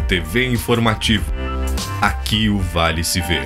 TV Informativo. Aqui o Vale se vê.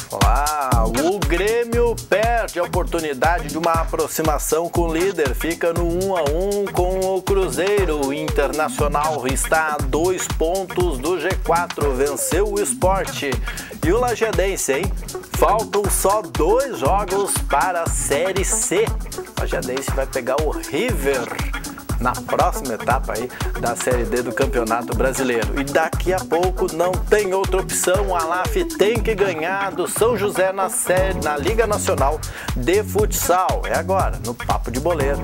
Olá, o Grêmio perde a oportunidade de uma aproximação com o líder, fica no 1-1 com o Cruzeiro. O Internacional está a 2 pontos do G4, venceu o Sport. E o Lajadense, hein? Faltam só 2 jogos para a Série C. O Lajadense vai pegar o River na próxima etapa aí da Série D do Campeonato Brasileiro. E daqui a pouco não tem outra opção, a LAF tem que ganhar do São José na Liga Nacional de Futsal. É agora, no Papo de Boleiro.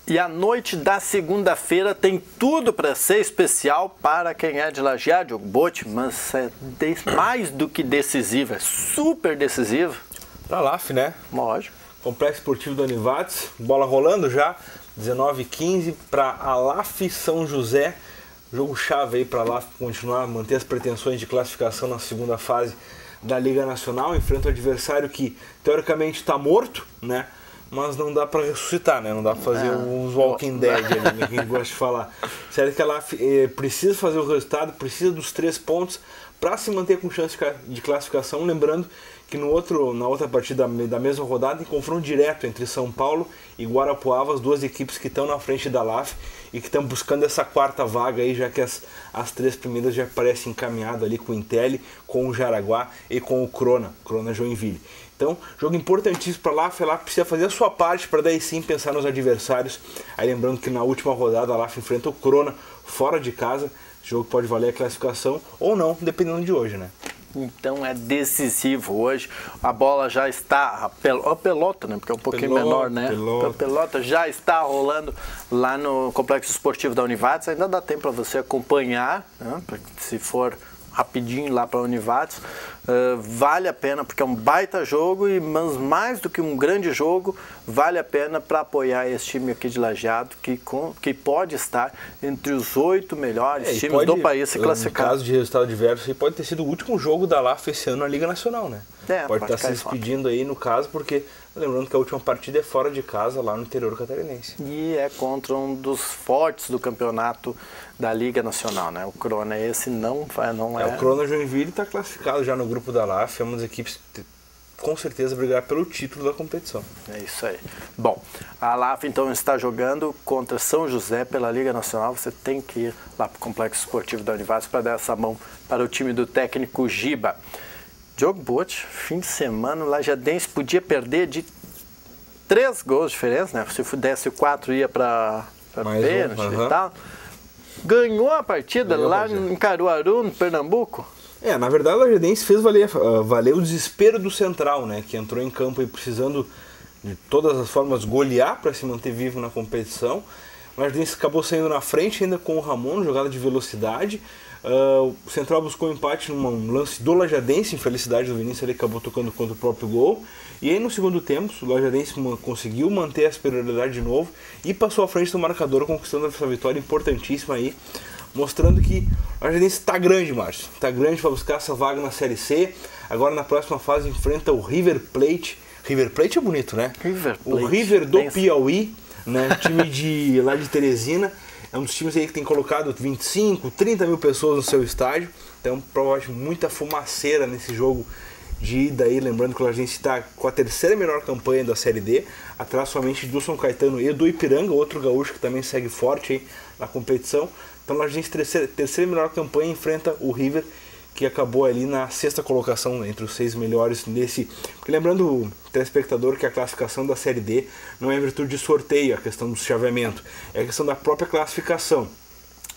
E a noite da segunda-feira tem tudo para ser especial para quem é de Lajeado, Diogo Botti, mas é mais do que decisivo, é super decisivo. Pra LAF, né? Lógico. Complexo Esportivo da Univates, bola rolando já, 19h15 para a LAF São José. Jogo chave aí para a LAF continuar, manter as pretensões de classificação na segunda fase da Liga Nacional. Enfrenta o adversário que teoricamente está morto, né? Mas não dá para ressuscitar, né? Não dá para fazer uns Walking Dead ali, né? Que a gente gosta de falar. Sério que a LAF precisa fazer o resultado, precisa dos 3 pontos para se manter com chance de classificação. Lembrando que na outra partida da mesma rodada, em confronto direto entre São Paulo e Guarapuava, as 2 equipes que estão na frente da LAF e que estão buscando essa 4ª vaga aí, já que as 3 primeiras já parecem encaminhadas ali com o Intelli, com o Jaraguá e com o Crona Joinville. Então, jogo importantíssimo para a LAF precisa fazer a sua parte para daí sim pensar nos adversários. Aí lembrando que na última rodada a LAF enfrenta o Crona fora de casa, esse jogo pode valer a classificação ou não, dependendo de hoje, né? Então é decisivo hoje, a bola já está, a pelota, né, porque é um pouquinho menor, né? A pelota já está rolando lá no Complexo Esportivo da Univates, ainda dá tempo para você acompanhar, né, se for rapidinho lá para a Univates, vale a pena porque é um baita jogo, mas mais do que um grande jogo, vale a pena para apoiar esse time aqui de Lajeado, que pode estar entre os 8 melhores times do país se classificar. No caso de resultado adverso, pode ter sido o último jogo da LAF esse ano na Liga Nacional, né? Pode estar se despedindo aí no caso, porque lembrando que a última partida é fora de casa, lá no interior catarinense. E é contra um dos fortes do campeonato da Liga Nacional, né? O Crona, esse não é. O Crona Joinville está classificado já no grupo da LAF, é uma das equipes que com certeza brigar pelo título da competição. É isso aí. Bom, a LAF então está jogando contra São José pela Liga Nacional. Você tem que ir lá para o Complexo Esportivo da Univates para dar essa mão para o time do técnico Giba. Diogo Botti, fim de semana, o Lajadense podia perder de 3 gols de diferença, né? Se desse 4 ia para pênalti e tal. Ganhou a partida lá em Caruaru, no Pernambuco. Na verdade o Lajadense fez valer o desespero do Central, né? Que entrou em campo e precisando de todas as formas golear para se manter vivo na competição. O Lajadense acabou saindo na frente ainda com o Ramon, jogada de velocidade. O Central buscou um empate num lance do Lajadense, infelicidade do Vinícius, ele acabou tocando contra o próprio gol. E aí no segundo tempo, o Lajadense conseguiu manter a superioridade de novo e passou à frente do marcador, conquistando essa vitória importantíssima aí, mostrando que o Lajadense está grande, Márcio. Está grande para buscar essa vaga na Série C. Agora na próxima fase enfrenta o River Plate. River Plate é bonito, né? River Plate. O River do Piauí, né? Time lá de Teresina. É um dos times aí que tem colocado 25, 30 mil pessoas no seu estádio. Então, provavelmente muita fumaceira nesse jogo de ida aí. Lembrando que o Lajadense está com a 3ª melhor campanha da Série D, atrás somente do São Caetano e do Ipiranga, outro gaúcho que também segue forte aí na competição. Então, o Lajadense, 3ª melhor campanha, enfrenta o River, que acabou ali na 6ª colocação entre os 6 melhores nesse. Porque lembrando o telespectador que a classificação da Série D não é em virtude de sorteio, a questão do chaveamento, é a questão da própria classificação.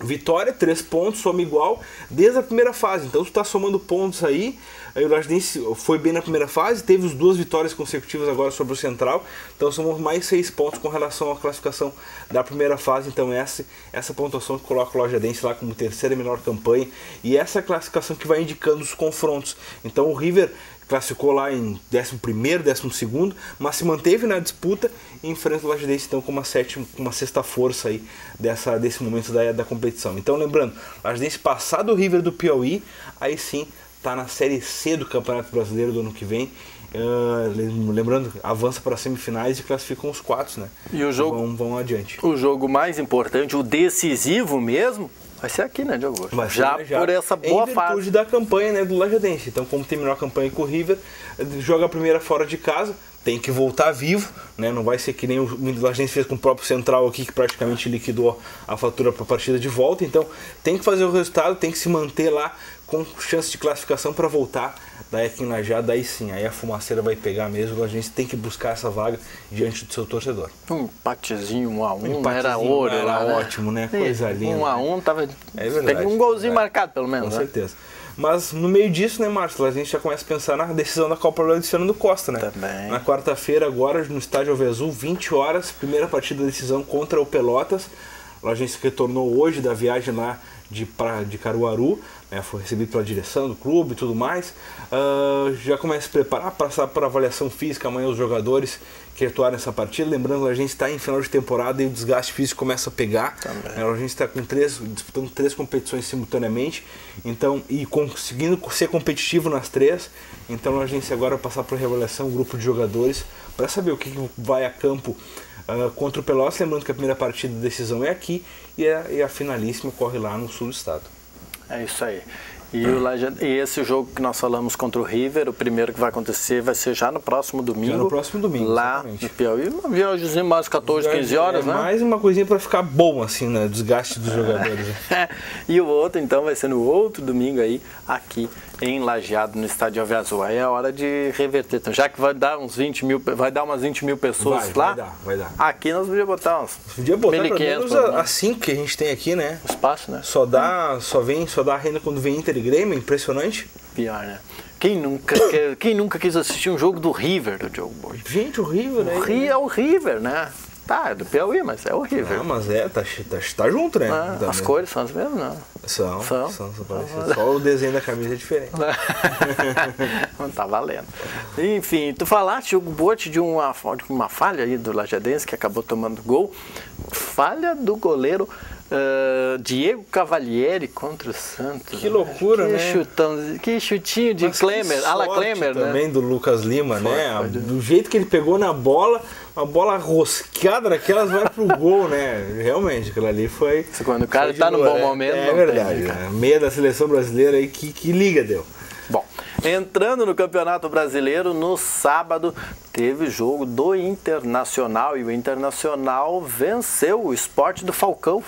Vitória, 3 pontos, soma igual desde a primeira fase. Então tu está somando pontos aí o Lajadense foi bem na primeira fase, teve as 2 vitórias consecutivas agora sobre o Central, então somos mais 6 pontos com relação à classificação da primeira fase. Então essa pontuação que coloca o Lajadense lá como 3ª melhor campanha, e essa classificação que vai indicando os confrontos. Então o River classificou lá em 11º, 12º, mas se manteve na disputa e enfrenta o Lajadense então com uma sexta força aí desse momento da competição. Então lembrando, o Lajadense passar do River do Piauí, aí sim está na Série C do Campeonato Brasileiro do ano que vem. Lembrando, avança para as semifinais e classificam os 4, né? E o jogo vão adiante. O jogo mais importante, o decisivo mesmo, vai ser aqui, né, Diogo? Já por essa boa fase. Em virtude da campanha, né, do Lajadense. Então, como terminou a campanha com o River, joga a primeira fora de casa, tem que voltar vivo, né? Não vai ser que nem o Lajadense fez com o próprio Central aqui, que praticamente liquidou a fatura para a partida de volta. Então, tem que fazer o resultado, tem que se manter lá com chance de classificação para voltar. Daí aqui em Lajeado, daí sim, aí a fumaceira vai pegar mesmo, a gente tem que buscar essa vaga diante do seu torcedor. Um empatezinho 1-1, era ouro. Era né? ótimo, né? Coisa linda. 1-1, tava... É verdade. Tem um golzinho marcado, pelo menos. Com né? certeza. Mas no meio disso, né, Márcio, a gente já começa a pensar na decisão da Copa do Fernando Costa, né? Também. Na quarta-feira, agora, no estádio Alvezul, 20 horas, primeira partida da decisão contra o Pelotas. A gente retornou hoje da viagem lá de Caruaru, né, foi recebido pela direção do clube e tudo mais. Já começa a se preparar, passar por avaliação física amanhã os jogadores que atuaram nessa partida. Lembrando que a gente está em final de temporada e o desgaste físico começa a pegar. A gente está disputando 3 competições simultaneamente, então, e conseguindo ser competitivo nas 3. Então a gente agora vai passar por reavaliação, um grupo de jogadores, para saber o que vai a campo contra o Pelotas. Lembrando que a primeira partida de decisão é aqui e a finalíssima corre lá no sul do estado. É isso aí. E esse jogo que nós falamos contra o River, o primeiro que vai acontecer vai ser já no próximo domingo. Já no próximo domingo, lá exatamente. No Piauí. Uma viagemzinha mais 14, 15 horas, né? Mais uma coisinha para ficar bom, assim, né? Desgaste dos jogadores. E o outro, então, vai ser no outro domingo aí, aqui em Lajeado, no estádio Alvezul. Aí é a hora de reverter. Então, já que vai dar umas 20 mil pessoas lá, vai dar. Aqui nós podíamos botar uns... Podia botar pelo menos assim que a gente tem aqui, né? O espaço, né? Só dá renda quando vem Inter e Grêmio, impressionante. Pior, né? Quem nunca quis assistir um jogo do River, do Diogo Borges? Gente, o River, né? É o River, né? Tá, é do Piauí, mas é o River. Não, mas tá junto, né? As cores são as mesmas, não? São só o desenho da camisa é diferente. Não tá valendo. Enfim, tu falaste, Diogo Borges, de uma falha aí do Lajadense, que acabou tomando gol. Falha do goleiro Diego Cavalieri contra o Santos. Que loucura, né? Que chutinho de Klemer, ala Klemer, né? Também do Lucas Lima, né? Do jeito que ele pegou na bola, uma bola rosqueada daquelas vai pro gol, né? Realmente, aquilo ali foi... Quando o cara tá num bom momento, é verdade, né? Meia da seleção brasileira aí, que liga deu. Bom, entrando no Campeonato Brasileiro, no sábado teve jogo do Internacional e o Internacional venceu o Sport do Falcão.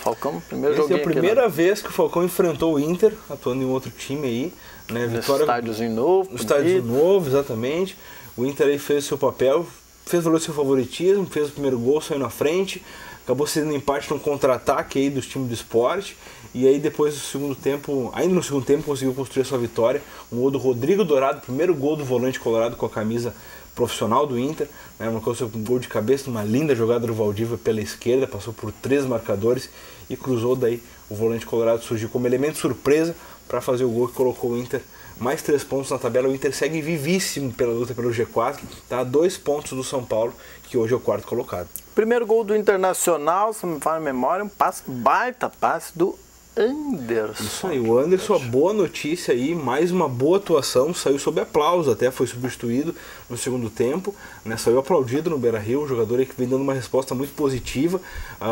Primeiro jogo. Essa é a primeira vez que o Falcão enfrentou o Inter, atuando em outro time aí, né? Vitória, estádiozinho novo. Estádio novo, exatamente. O Inter aí fez o seu papel, fez valer o seu favoritismo, fez o primeiro gol, saiu na frente, acabou sendo empate no contra-ataque aí dos times do Sport. E aí depois do segundo tempo, ainda no segundo tempo, conseguiu construir a sua vitória. Um gol do Rodrigo Dourado, primeiro gol do volante colorado com a camisa profissional do Inter, né? Marcou seu gol de cabeça, uma linda jogada do Valdívia pela esquerda, passou por 3 marcadores e cruzou. Daí o volante colorado surgiu como elemento surpresa para fazer o gol que colocou o Inter mais 3 pontos na tabela. O Inter segue vivíssimo pela luta pelo G4, tá a 2 pontos do São Paulo, que hoje é o 4º colocado. Primeiro gol do Internacional, se não me falha a memória, um baita passe do Anderson. Isso aí, o Anderson, a boa notícia aí, mais uma boa atuação, saiu sob aplauso, até foi substituído no segundo tempo, né? Saiu aplaudido no Beira-Rio, um jogador aí que vem dando uma resposta muito positiva,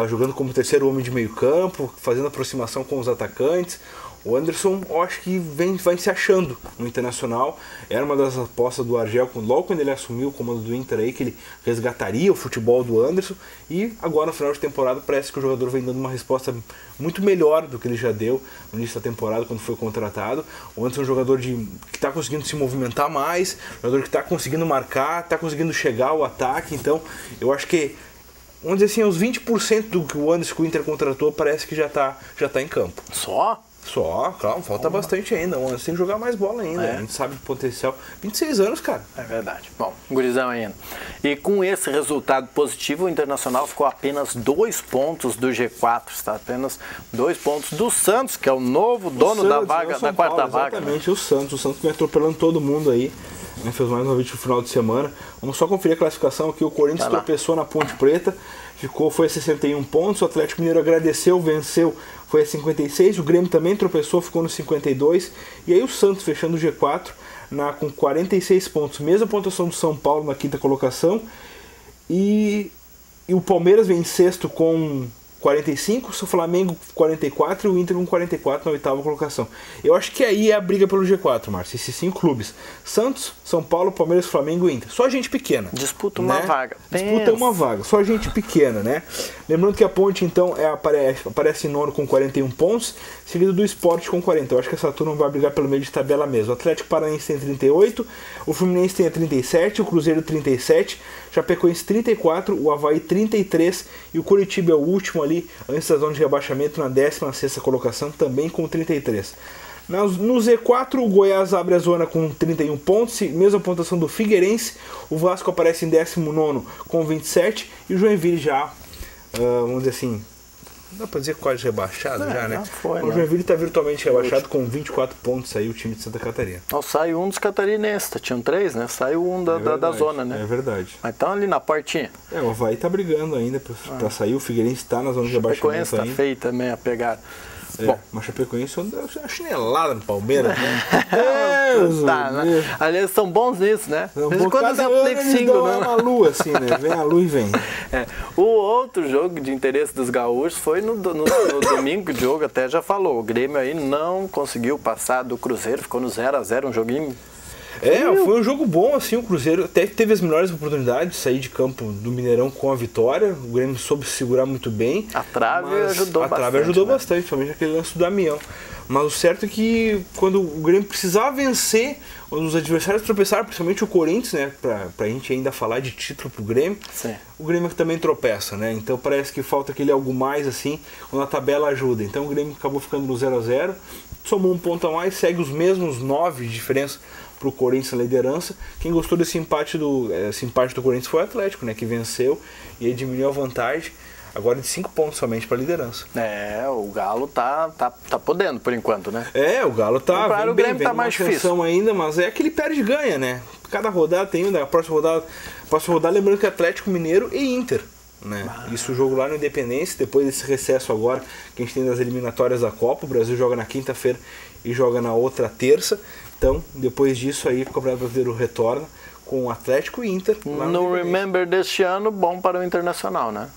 jogando como terceiro homem de meio campo, fazendo aproximação com os atacantes. O Anderson, eu acho que vai se achando no Internacional. Era uma das apostas do Argel, logo quando ele assumiu o comando do Inter aí, que ele resgataria o futebol do Anderson. E agora no final de temporada parece que o jogador vem dando uma resposta muito melhor do que ele já deu no início da temporada, quando foi contratado. O Anderson é um jogador que está conseguindo se movimentar mais, jogador que está conseguindo marcar, está conseguindo chegar ao ataque. Então eu acho que, vamos dizer assim, uns 20% do que o Anderson que o Inter contratou parece que já está em campo. Só, claro, falta bastante ainda. O Anderson tem que jogar mais bola ainda. A gente sabe o potencial. 26 anos, cara. É verdade. Bom, gurizão ainda. E com esse resultado positivo, o Internacional ficou apenas 2 pontos do G4. Está apenas 2 pontos do Santos, que é o novo dono da vaga, da quarta vaga. Exatamente, né? O Santos vem atropelando todo mundo aí. né, fez mais uma vez no final de semana. Vamos só conferir a classificação aqui. O Corinthians tropeçou na Ponte Preta, foi a 61 pontos. O Atlético Mineiro agradeceu, venceu, foi a 56. O Grêmio também tropeçou, ficou no 52. E aí o Santos fechando o G4 com 46 pontos. Mesma pontuação do São Paulo na quinta colocação. E o Palmeiras vem em sexto com 45, o Flamengo 44 e o Inter com 44 na oitava colocação. Eu acho que aí é a briga pelo G4, Márcio. Esses 5 clubes: Santos, São Paulo, Palmeiras, Flamengo e Inter. Só gente pequena. Disputa uma vaga. Disputa uma vaga. Só gente pequena, né? Lembrando que a Ponte, então, aparece em nono com 41 pontos, seguido do Sport com 40. Eu acho que essa turma vai brigar pelo meio de tabela mesmo. O Atlético Paranaense tem 38, o Fluminense tem 37, o Cruzeiro 37, Chapecoense 34, o Avaí 33 e o Curitiba é o último ali, antes da zona de rebaixamento, na 16ª colocação, também com 33. No Z4, o Goiás abre a zona com 31 pontos, mesma pontuação do Figueirense. O Vasco aparece em 19º com 27 e o Joinville já, vamos dizer assim, dá pra dizer quase rebaixado já, né? O Joinville está virtualmente rebaixado com 24 pontos aí, o time de Santa Catarina. Não, saiu um dos catarinenses, tinham 3, né? Saiu um da zona, né? É verdade. Mas estão ali na portinha. O Avaí tá brigando ainda pra sair, o Figueirense está na zona de rebaixamento ainda. Tá feio também a pegada. Bom, mas Chapecoense é uma chinelada no Palmeiras, né? né? Ali eles são bons nisso, né? Cada ano eles dão uma lua, assim, né? Vem a lua e vem. O outro jogo de interesse dos gaúchos foi no domingo, que o Diogo até já falou. O Grêmio aí não conseguiu passar do Cruzeiro, ficou no 0-0, um joguinho... Foi um jogo bom, assim, o Cruzeiro até teve as melhores oportunidades de sair de campo do Mineirão com a vitória. O Grêmio soube se segurar muito bem. A trave ajudou bastante. A trave ajudou bastante, principalmente aquele lance do Damião. Mas o certo é que quando o Grêmio precisava vencer, os adversários tropeçaram, principalmente o Corinthians, né? Pra gente ainda falar de título pro Grêmio. Sim. O Grêmio também tropeça, né? Então parece que falta aquele algo mais, assim, quando a tabela ajuda. Então o Grêmio acabou ficando no 0-0, somou um ponto a mais, segue os mesmos 9 de diferença pro Corinthians na liderança. Quem gostou desse empate do Corinthians foi o Atlético, né? Que venceu e aí diminuiu a vantagem. Agora de 5 pontos somente para a liderança. O Galo tá podendo por enquanto, né? O Galo tá. Claro, o Grêmio tá mais difícil ainda, mas é que ele perde e ganha, né? Cada rodada tem ainda. A próxima rodada, lembrando que é Atlético Mineiro e Inter, né? Isso o jogo lá no Independência, depois desse recesso agora que a gente tem das eliminatórias da Copa. O Brasil joga na quinta-feira e joga na outra terça. Então, depois disso aí, o Campeonato Brasileiro retorna com Atlético e Inter. No Remember deste ano, bom para o Internacional, né?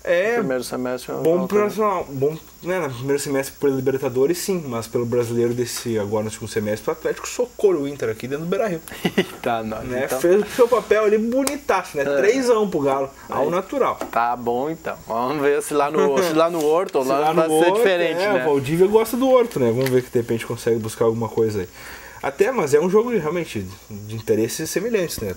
No primeiro semestre. Bom para o Nacional. Bom, né, no primeiro semestre pelo Libertadores, sim, mas pelo brasileiro agora no segundo semestre, o Atlético socou o Inter aqui dentro do Beira-Rio. Então. Fez o seu papel ali bonitaço, né? 3-1 pro Galo, ao natural. Tá bom, então. Vamos ver se lá no Horto lá vai ser diferente, né? O Valdívia gosta do Horto, né? Vamos ver que de repente consegue buscar alguma coisa aí. Mas é um jogo realmente de interesses semelhantes, né?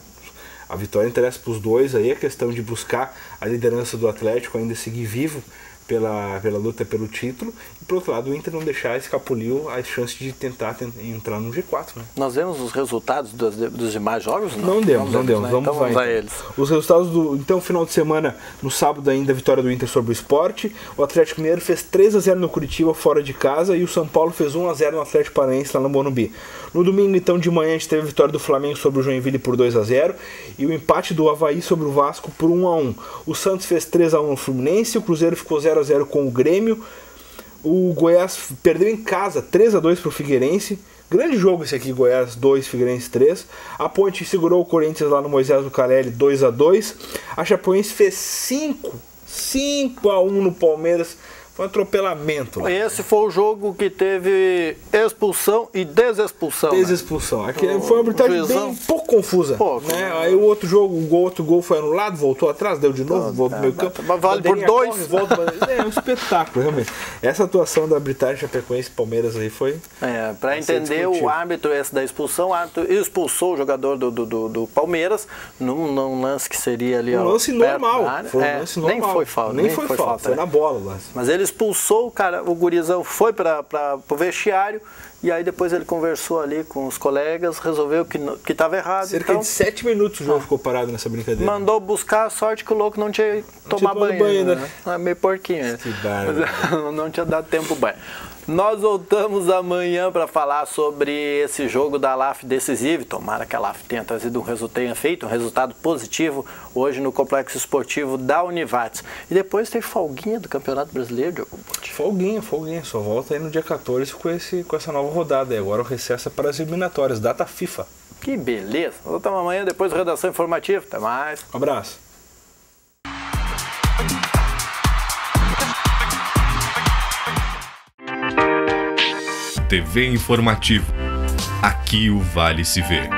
A vitória interessa para os dois aí, a questão de buscar a liderança do Atlético, ainda seguir vivo pela luta pelo título, e por outro lado o Inter não deixar escapulir a chance de tentar entrar no G4, né? Nós vemos os resultados dos demais jogos? Não demos. Né? Vamos a eles. Os resultados do final de semana, no sábado ainda, a vitória do Inter sobre o Sport. O Atlético Mineiro fez 3-0 no Curitiba fora de casa e o São Paulo fez 1-0 no Atlético Paranaense lá no Morumbi. No domingo, então, de manhã, a gente teve a vitória do Flamengo sobre o Joinville por 2-0 e o empate do Avaí sobre o Vasco por 1-1. O Santos fez 3-1 no Fluminense, o Cruzeiro ficou 0-0 com o Grêmio, o Goiás perdeu em casa 3-2 para o Figueirense. Grande jogo esse aqui, Goiás 2, Figueirense 3. A Ponte segurou o Corinthians lá no Moisés Lucarelli 2-2. A Chapecoense fez 5-1 no Palmeiras. Foi um atropelamento. Lá. Esse foi o jogo que teve expulsão e desexpulsão. Desexpulsão. Né? Foi uma arbitragem bem pouco confusa. Né? Aí o outro gol foi anulado, voltou atrás, deu de novo, voltou pro meio campo. Vale por 2. É um espetáculo, realmente. Essa atuação da arbitragem Chapecoense e Palmeiras aí foi... Para entender, o árbitro esse da expulsão, o árbitro expulsou o jogador do Palmeiras num lance que seria ali... Um lance normal. Foi um lance normal. Nem foi falta. Nem foi falta, foi na bola o lance. Mas ele expulsou, o gurizão foi para o vestiário e aí depois ele conversou ali com os colegas, resolveu que estava errado. Cerca de 7 minutos o jogo ficou parado nessa brincadeira. Mandou buscar a sorte que o louco não tinha tomado banho. Né? Meio porquinho. Que barba. Não tinha dado tempo banho. Nós voltamos amanhã para falar sobre esse jogo da LAF Decisive. Tomara que a LAF tenha trazido um resultado positivo hoje no Complexo Esportivo da Univates. E depois tem folguinha do Campeonato Brasileiro, Diogo Botti. Folguinha. Só volta aí no dia 14 com essa nova rodada. E agora o recesso é para as eliminatórias, data FIFA. Que beleza. Voltamos amanhã depois da redação informativa. Até mais. Um abraço. TV Informativo. Aqui o Vale se vê.